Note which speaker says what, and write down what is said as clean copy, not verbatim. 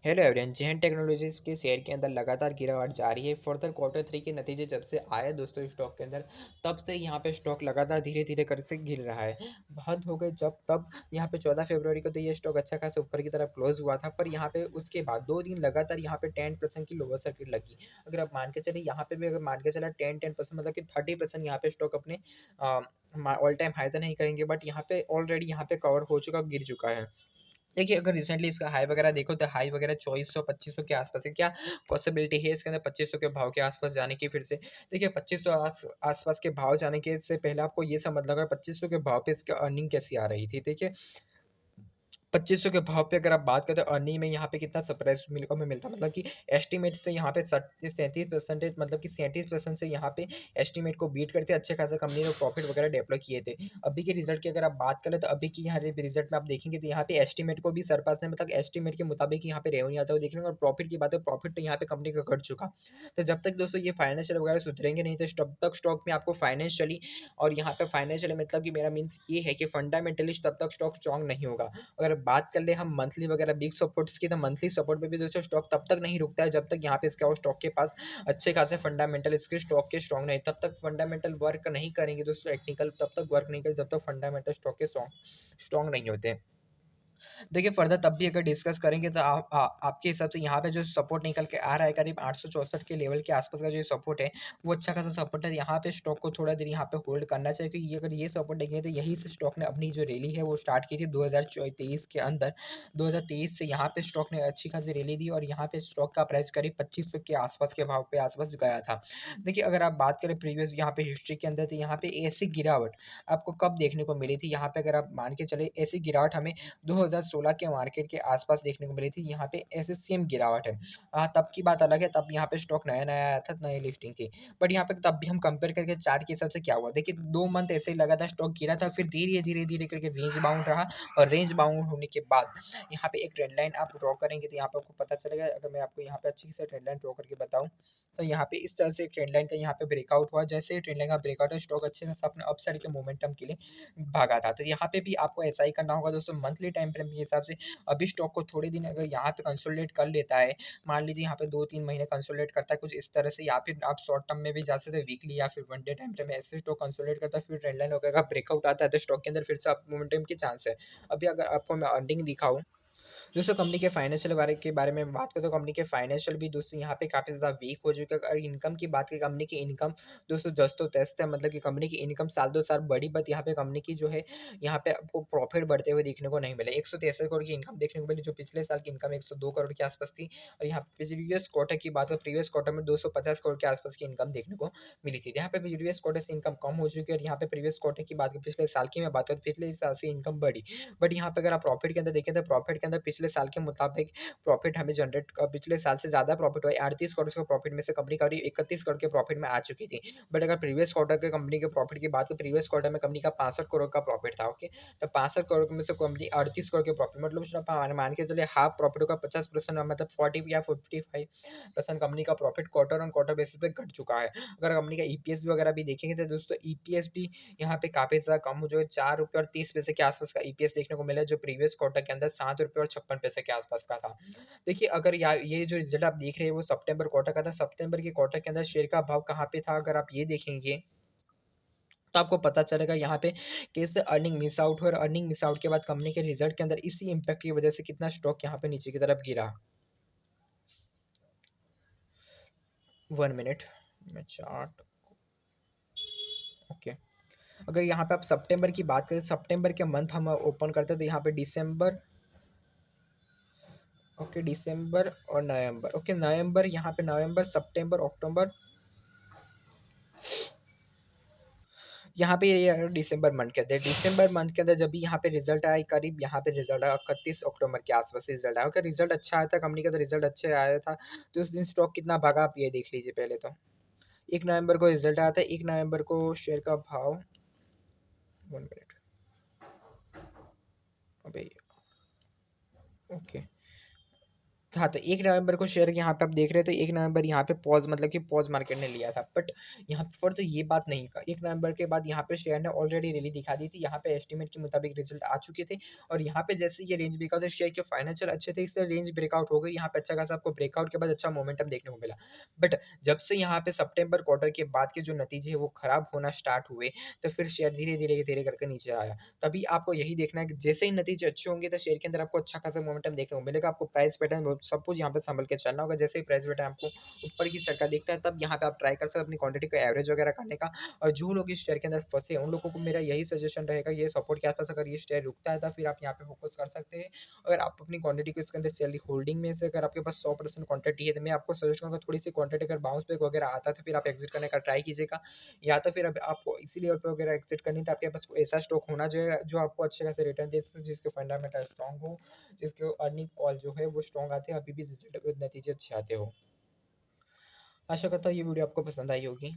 Speaker 1: Hello everyone, जेन technologies के share के अंदर लगातार गिरावट जारी है। फर्दर क्वार्टर थ्री के नतीजे जब से आए दोस्तों स्टॉक के अंदर, तब से यहाँ पे स्टॉक लगातार धीरे धीरे कर से गिर रहा है। बहुत हो गए जब तब यहाँ पे 14 फरवरी को तो ये स्टॉक अच्छा खासा ऊपर की तरफ क्लोज हुआ था, पर यहाँ पे उसके बाद 2 दिन लगातार यहाँ पे 10% की लोअर सर्किट लगी। अगर आप मान के चले यहाँ पे भी, अगर मान के चला 10% मतलब कि 30% यहाँ पे स्टॉक अपने ऑल टाइम हाई तो नहीं कहेंगे, बट यहाँ पे ऑलरेडी यहाँ पे कवर हो चुका, गिर चुका है। देखिए, अगर रिसेंटली इसका हाई वगैरह देखो तो हाई वगैरह 2400-2500 के आसपास है। क्या पॉसिबिलिटी है इसके अंदर 2500 के भाव के आसपास जाने की फिर से? देखिए, 2500 आसपास के भाव जाने के से पहले आपको ये समझ लगा 2500 के भाव पे इसकी अर्निंग कैसी आ रही थी। देखिए, 2500 के भाव पे अगर आप बात करें तो अर्निंग में यहाँ पे कितना सरप्राइज हमें मिलता, मतलब कि एस्टीमेट से यहाँ पे 37%, मतलब कि 37% से यहाँ पे एस्टीमेट को बीट करते अच्छे खासा कंपनी ने प्रॉफिट वगैरह डेवलप किए थे। अभी के रिजल्ट की अगर आप बात करें तो अभी की यहाँ रिजल्ट में आप देखेंगे तो यहाँ पे एस्टीमेट को भी सरपास ने, मतलब एस्टीमेट के मुताबिक यहाँ पे रेवेन्यू आता हुआ देखेंगे। और प्रॉफिट की बात है, प्रॉफिट तो यहाँ पे कंपनी का घट चुका। तो जब तक दोस्तों ये फाइनेंशियल वगैरह सुधरेंगे नहीं, तो तब तक स्टॉक में आपको फाइनेंशियली, और यहाँ पे फाइनेंशियली मतलब कि मेरा मीन्स ये है कि फंडामेंटली तब तक स्टॉक स्ट्रॉन्ग नहीं होगा। अगर बात कर ले हम मंथली वगैरह बिग सपोर्ट्स की, तो मंथली सपोर्ट पे भी दोस्तों स्टॉक तब तक नहीं रुकता है जब तक यहाँ पे इसका स्टॉक के पास अच्छे खासे फंडामेंटल इसके स्टॉक के स्ट्रॉन्ग नहीं, तब तक फंडामेंटल वर्क नहीं करेंगे दोस्तों। टेक्निकल तब तक वर्क नहीं करेंगे जब तक फंडामेंटल स्टॉक के स्ट्रॉन्ग नहीं होते। देखिए, फर्दर तब भी अगर डिस्कस करेंगे तो आपके हिसाब से यहाँ पे जो सपोर्ट निकल के आ रहा है करीब 864 के लेवल के आसपास का जो सपोर्ट है, वो अच्छा खासा सपोर्ट है। यहाँ पे स्टॉक को थोड़ा देर यहाँ पे होल्ड करना चाहिए, क्योंकि अगर ये सपोर्ट देखेंगे तो यही से स्टॉक ने अपनी जो रैली है वो स्टार्ट की थी 2023 के अंदर। 2023 से यहाँ पे स्टॉक ने अच्छी खासी रैली दी और यहाँ पे स्टॉक का प्राइस करीब 2500 के आसपास के भाव पे आसपास गया था। देखिए, अगर आप बात करें प्रीवियस यहाँ पे हिस्ट्री के अंदर, तो यहाँ पे ऐसी गिरावट आपको कब देखने को मिली थी? यहाँ पे अगर आप मान के चले, ऐसी गिरावट हमें 2016 के मार्केट के आसपास देखने को मिली थी। यहाँ पे ऐसे सेम गिरावट है। तब की बात अलग है, तब यहाँ पे स्टॉक नया नया आया था, नई लिस्टिंग थी। बट यहाँ पे तब भी हम कंपेयर करके चार्ट के हिसाब से क्या हुआ, देखिए 2 मंथ ऐसे ही लगा था, स्टॉक गिरा था, फिर धीरे धीरे धीरे करके रेंज बाउंड रहा। और रेंज बाउंड होने के बाद यहाँ पे एक ट्रेंड लाइन आप ड्रॉ करेंगे तो यहाँ पे आपको पता चलेगा। अगर मैं आपको यहाँ पे अच्छी से ट्रेंड लाइन ड्रॉ करके बताऊँ, तो यहाँ पे इस तरह से ट्रेंड लाइन का यहाँ पे ब्रेकआउट हुआ। जैसे ही ट्रेंड लाइन का ब्रेकआउट है, स्टॉक अच्छे खासा अपने अपसाइड के मोमेंटम के लिए भागा था। तो यहाँ पे भी आपको ऐसा ही करना होगा दोस्तों, मंथली टाइम फ्रेम के हिसाब से। अभी स्टॉक को थोड़े दिन अगर यहाँ पे कंसोलिडेट कर लेता है, मान लीजिए यहाँ पे 2-3 महीने कंसोलिडेट करता है कुछ इस तरह से, या फिर आप शॉर्ट टर्म में भी जा सकते हो, वीकली या फिर वन डे टाइम फ्रेम में, ऐसे स्टॉक कंसोलिडेट करता है, फिर ट्रेंड लाइन वगैरह का ब्रेकआउट आता है, तो स्टॉक के अंदर फिर से आप मोमेंटम के चांस है। अभी अगर आपको मैं अर्निंग दिखाऊं दोस्तों, कंपनी के फाइनेंशियल बारे में बात करें तो कंपनी के फाइनेंशियल भी दोस्तों यहाँ पे काफ़ी ज़्यादा वीक हो चुका है। अगर इनकम की बात करें, कंपनी की इनकम दोस्तों जस्तो तस्त है, मतलब कि कंपनी की इनकम साल दो साल बढ़ी, बट यहाँ पे कंपनी की जो है, यहाँ पे आपको प्रॉफिट बढ़ते हुए देखने को नहीं मिले। 163 करोड़ की इनकम देखने को मिली, जो पिछले साल की इनकम 102 करोड़ के आसपास थी। और यहाँ पे प्रीवियस क्वार्टर की बात करें, प्रीवियस क्वार्टर में 250 करोड़ के आसपास की इनकम देखने को मिली थी। यहाँ पे प्रीवियस क्वार्टर से इनकम कम हो चुकी है, और यहाँ पे प्रीवियस क्वार्टर की बात करें, पिछले साल की मैं बात करूँ, पिछले साल से इनकम बढ़ी। बट यहाँ पे अगर आप प्रॉफिट के अंदर देखें, तो प्रॉफिट के अंदर पिछले साल के मुताबिक प्रॉफिट हमें जनरेट, पिछले साल से ज़्यादा प्रॉफिट हुआ है। 38 करोड़ के प्रॉफिट में से कंपनी करीब 31 करोड़ के प्रॉफिट में आ चुकी थी। बट अगर प्रीवियस क्वार्टर के कंपनी के प्रॉफिट की बात करें, प्रीवियस क्वार्टर में कंपनी का 65 करोड़ का प्रॉफिट था। ओके, तो 65 करोड़ में से कंपनी 38 करोड़ के प्रॉफिट, मतलब सिर्फ मान के चलिए हाफ प्रॉफिट का 50%, मतलब 40 या 55% कंपनी का profit quarter on quarter basis पे घट चुका है। अगर कंपनी का ईपीएस वगैरह भी देखेंगे तो दोस्तों ईपीएस भी यहाँ पे काफ़ी ज़्यादा कम हो, जो है 4 रुपये और 30 पैसे के आसपास का ईपीएस देखने को मिला है, जो प्रीवियस क्वार्टर के अंदर 7 रुपये और 56 पैसे के आसपास का था। देखिए, अगर ये जो रिजल्ट आप देख रहे हैं वो सितंबर क्वार्टर का था। सितंबर के क्वार्टर के अंदर शेयर का भाव कहाँ पे था, अगर आप ये देखेंगे तो आपको पता चलेगा यहाँ पे कैसे अर्निंग मिस आउट हो, और अर्निंग मिस आउट के बाद कंपनी के रिजल्ट के अंदर इसी इम्पैक्ट की वजह से कितना स्टॉक यहाँ पे नीचे की तरफ गिरा। 1 मिनट में चार्ट। ओके, अगर यहाँ पे आप सितंबर की बात करें, सितंबर के मंथ हम ओपन करते हैं तो यहाँ पे दिसंबर, ओके दिसंबर और नवंबर, ओके नवंबर, यहाँ पे नवंबर, सितंबर, अक्टूबर, यहाँ पे ये दिसंबर मंथ के अंदर, दिसंबर मंथ के अंदर जब भी यहाँ पे रिजल्ट आया, करीब यहाँ पे रिजल्ट आया 31 अक्टूबर के आसपास रिजल्ट आया। अगर रिजल्ट अच्छा आया था कंपनी का, तो रिजल्ट अच्छे आया था, तो उस दिन स्टॉक कितना भागा आप ये देख लीजिए पहले तो। 1 नवंबर को रिजल्ट आया था, 1 नवंबर को शेयर का भाव, 1 मिनट, अबे ओके, था, तो 1 नवंबर को शेयर यहाँ पे आप देख रहे हो, तो 1 नवंबर यहाँ पे पॉज़ मतलब कि पॉज़ मार्केट ने लिया था। बट यहाँ पर तो ये बात नहीं का 1 नवंबर के बाद यहाँ पे शेयर ने ऑलरेडी रैली दिखा दी थी। यहाँ पे एस्टीमेट के मुताबिक रिजल्ट आ चुके थे और यहाँ पे जैसे ये रेंज ब्रेकआउट है, शेयर के फाइनेंशियल अच्छे थे, इसलिए रेंज ब्रेकआउट हो गई। यहाँ पे अच्छा खासा आपको ब्रेकआउट के बाद अच्छा मोमेंटम देखने को मिला। बट जब से यहाँ पे सितंबर क्वार्टर के बाद के जो नतीजे हैं वो खराब होना स्टार्ट हुए, तो फिर शेयर धीरे-धीरे करके नीचे आया। तभी आपको यही देखना है कि जैसे ही नतीजे अच्छे होंगे तो शेयर के अंदर आपको अच्छा खासा मोमेंटम देखने को मिलेगा। आपको प्राइस पैटर्न सब कुछ यहाँ पे संभल के चलना होगा। जैसे ही प्राइस पैटर्न आपको ऊपर की सरका दिखता है, तब यहाँ पे आप ट्राई कर सकते हो अपनी क्वांटिटी को एवरेज वगैरह करने का। और जो लोग इस शेयर के अंदर फंसे हैं, उन लोगों को मेरा यही सजेशन रहेगा, ये सपोर्ट के आसपास अगर ये शेयर रुकता है तो फिर आप यहाँ पे फोकस कर सकते हैं। अगर आप अपनी क्वांटिटी को इसके अंदर सेल होल्डिंग में से अगर आपके पास 100% क्वांटिटी है, तो मैं आपको सजेस्ट करूंगा थोड़ी सी क्वांटिटी अगर बाउंस बैक वगैरह आता है तो फिर आप एग्जिट करने का ट्राई कीजिएगा। या तो फिर अब आपको इसी लेवल पे वगैरह एग्जिट करनी है, तो आपके पास कोई ऐसा स्टॉक होना चाहिए जो आपको अच्छे खासे रिटर्न दे सके, जिसके फंडामेंटल स्ट्रॉन्ग हो, जिसके अर्निंग कॉल जो है वो स्ट्रॉन्ग आते हैं, अभी भी नतीजे अच्छे आते हो। आशा करता हूँ ये वीडियो आपको पसंद आई होगी।